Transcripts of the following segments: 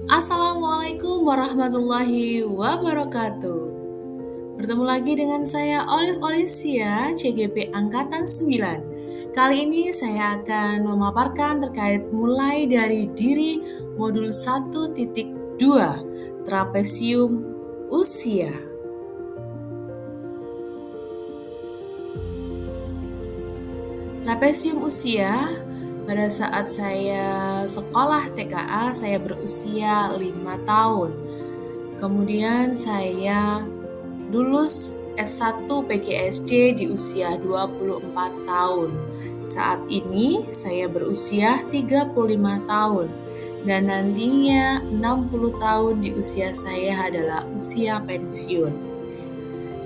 Assalamualaikum warahmatullahi wabarakatuh. Bertemu lagi dengan saya Olive Olivia, CGP Angkatan 9. Kali ini saya akan memaparkan terkait mulai dari diri modul 1.2 Trapesium Usia. Trapesium usia, pada saat saya sekolah TKA saya berusia 5 tahun. Kemudian saya lulus S1 PGSD di usia 24 tahun. Saat ini saya berusia 35 tahun dan nantinya 60 tahun di usia saya adalah usia pensiun.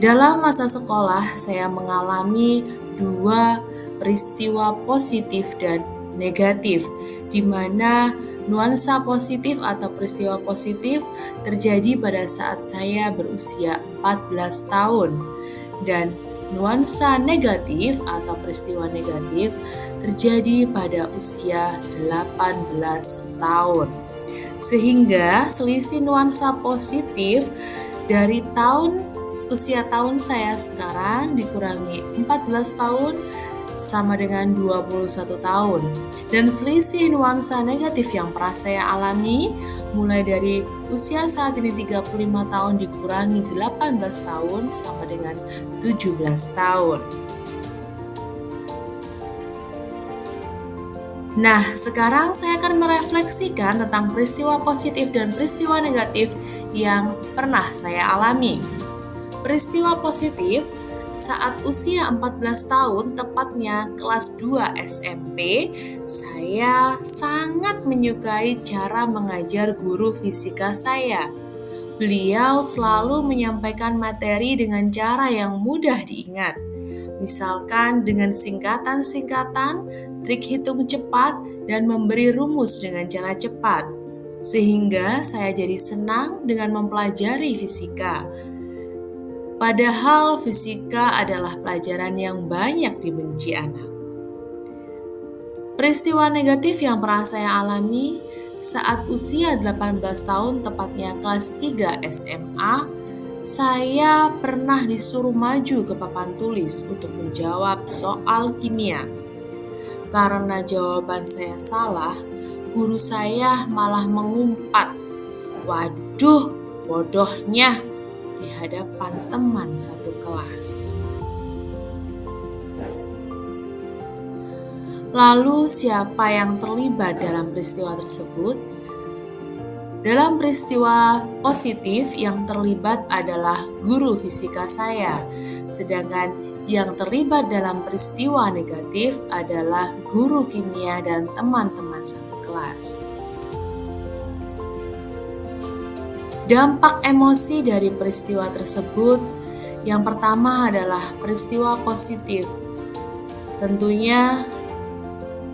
Dalam masa sekolah saya mengalami dua peristiwa positif dan negatif, di mana nuansa positif atau peristiwa positif terjadi pada saat saya berusia 14 tahun dan nuansa negatif atau peristiwa negatif terjadi pada usia 18 tahun. Sehingga selisih nuansa positif dari usia tahun saya sekarang dikurangi 14 tahun sama dengan 21 tahun. Dan selisih nuansa negatif yang pernah saya alami mulai dari usia saat ini 35 tahun dikurangi 18 tahun sama dengan 17 tahun. Nah, sekarang saya akan merefleksikan tentang peristiwa positif dan peristiwa negatif yang pernah saya alami. Peristiwa positif, saat usia 14 tahun, tepatnya kelas 2 SMP, saya sangat menyukai cara mengajar guru fisika saya. Beliau selalu menyampaikan materi dengan cara yang mudah diingat. Misalkan dengan singkatan-singkatan, trik hitung cepat, dan memberi rumus dengan cara cepat. Sehingga saya jadi senang dengan mempelajari fisika. Padahal fisika adalah pelajaran yang banyak dibenci anak. Peristiwa negatif yang pernah saya alami saat usia 18 tahun, tepatnya kelas 3 SMA, saya pernah disuruh maju ke papan tulis untuk menjawab soal kimia. Karena jawaban saya salah, guru saya malah mengumpat, "Waduh, bodohnya!" di hadapan teman satu kelas. Lalu siapa yang terlibat dalam peristiwa tersebut? Dalam peristiwa positif yang terlibat adalah guru fisika saya, sedangkan yang terlibat dalam peristiwa negatif adalah guru kimia dan teman-teman satu kelas. Dampak emosi dari peristiwa tersebut, yang pertama adalah peristiwa positif. Tentunya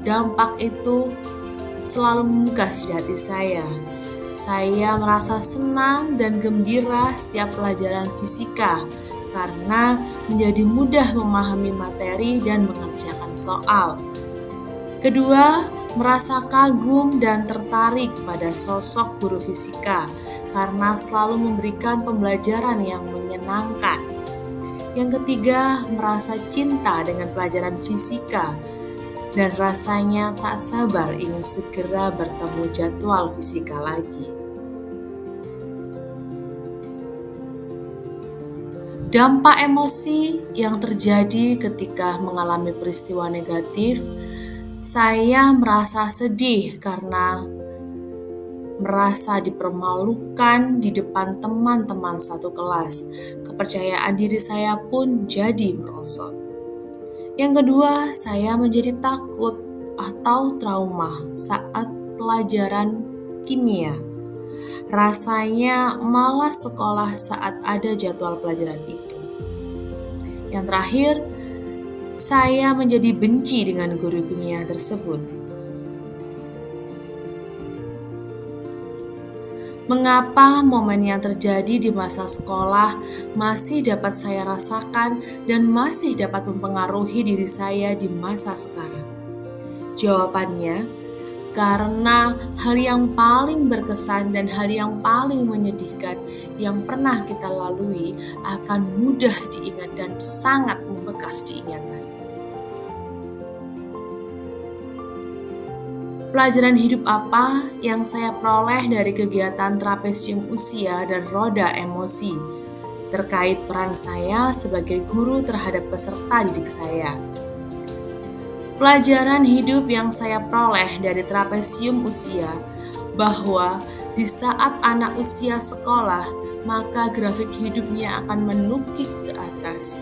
dampak itu selalu membekas di hati saya. Saya merasa senang dan gembira setiap pelajaran fisika karena menjadi mudah memahami materi dan mengerjakan soal. Kedua, merasa kagum dan tertarik pada sosok guru fisika karena selalu memberikan pembelajaran yang menyenangkan. Yang ketiga, merasa cinta dengan pelajaran fisika dan rasanya tak sabar ingin segera bertemu jadwal fisika lagi. Dampak emosi yang terjadi ketika mengalami peristiwa negatif, saya merasa sedih karena merasa dipermalukan di depan teman-teman satu kelas. Kepercayaan diri saya pun jadi merosot. Yang kedua, saya menjadi takut atau trauma saat pelajaran kimia. Rasanya malas sekolah saat ada jadwal pelajaran itu. Yang terakhir, saya menjadi benci dengan guru kimia tersebut. Mengapa momen yang terjadi di masa sekolah masih dapat saya rasakan dan masih dapat mempengaruhi diri saya di masa sekarang? Jawabannya, Karena hal yang paling berkesan dan hal yang paling menyedihkan yang pernah kita lalui akan mudah diingat dan sangat membekas di ingatan. Pelajaran hidup apa yang saya peroleh dari kegiatan trapesium usia dan roda emosi terkait peran saya sebagai guru terhadap peserta didik saya? Pelajaran hidup yang saya peroleh dari trapesium usia bahwa di saat anak usia sekolah, maka grafik hidupnya akan menukik ke atas.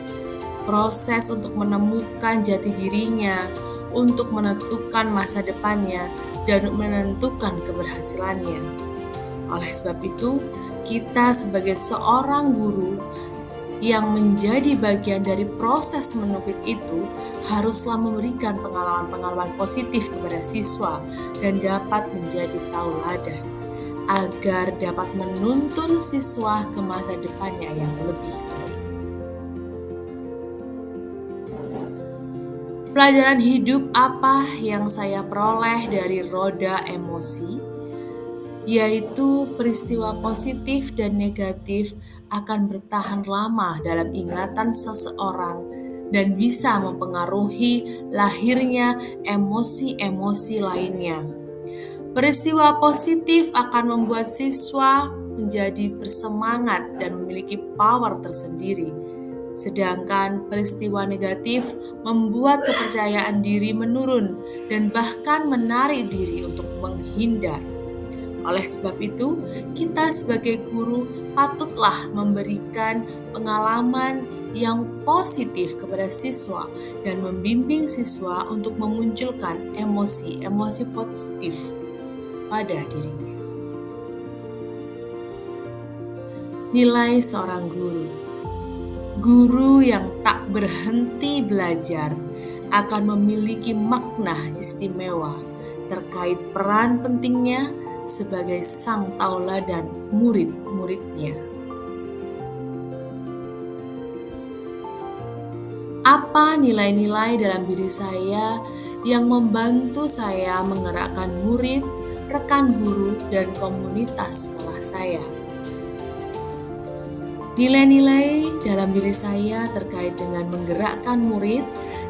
Proses untuk menemukan jati dirinya, untuk menentukan masa depannya, dan menentukan keberhasilannya. Oleh sebab itu, kita sebagai seorang guru yang menjadi bagian dari proses menukik itu haruslah memberikan pengalaman-pengalaman positif kepada siswa dan dapat menjadi tauladan agar dapat menuntun siswa ke masa depannya yang lebih baik. Pelajaran hidup apa yang saya peroleh dari roda emosi? Yaitu peristiwa positif dan negatif akan bertahan lama dalam ingatan seseorang dan bisa mempengaruhi lahirnya emosi-emosi lainnya. Peristiwa positif akan membuat siswa menjadi bersemangat dan memiliki power tersendiri. Sedangkan peristiwa negatif membuat kepercayaan diri menurun dan bahkan menarik diri untuk menghindar. Oleh sebab itu, kita sebagai guru patutlah memberikan pengalaman yang positif kepada siswa dan membimbing siswa untuk memunculkan emosi-emosi positif pada dirinya. Nilai seorang guru. Guru yang tak berhenti belajar akan memiliki makna istimewa terkait peran pentingnya sebagai sang tauladan murid-muridnya. Apa nilai-nilai dalam diri saya yang membantu saya menggerakkan murid, rekan guru, dan komunitas kelas saya? Nilai-nilai dalam diri saya terkait dengan menggerakkan murid,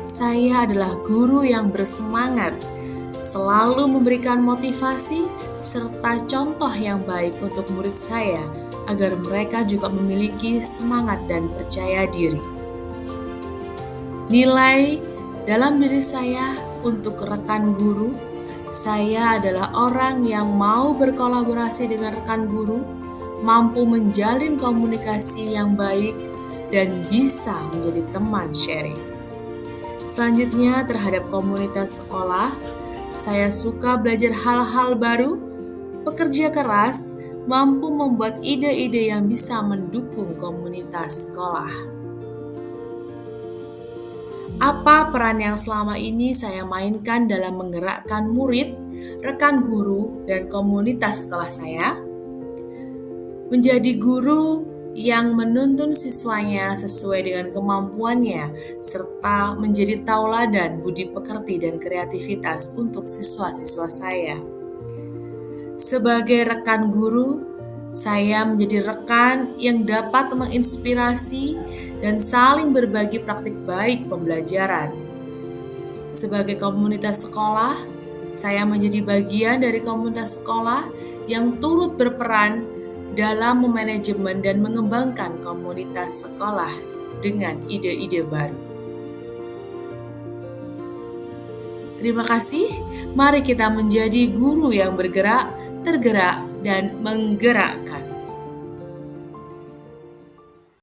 saya adalah guru yang bersemangat, selalu memberikan motivasi serta contoh yang baik untuk murid saya agar mereka juga memiliki semangat dan percaya diri. Nilai dalam diri saya untuk rekan guru, saya adalah orang yang mau berkolaborasi dengan rekan guru, mampu menjalin komunikasi yang baik, dan bisa menjadi teman sharing. Selanjutnya terhadap komunitas sekolah, saya suka belajar hal-hal baru, bekerja keras, mampu membuat ide-ide yang bisa mendukung komunitas sekolah. Apa peran yang selama ini saya mainkan dalam menggerakkan murid, rekan guru, dan komunitas sekolah saya? Menjadi guru yang menuntun siswanya sesuai dengan kemampuannya, serta menjadi tauladan budi pekerti dan kreativitas untuk siswa-siswa saya. Sebagai rekan guru, saya menjadi rekan yang dapat menginspirasi dan saling berbagi praktik baik pembelajaran. Sebagai komunitas sekolah, saya menjadi bagian dari komunitas sekolah yang turut berperan dalam memanajemen dan mengembangkan komunitas sekolah dengan ide-ide baru. Terima kasih. Mari kita menjadi guru yang bergerak, tergerak, dan menggerakkan.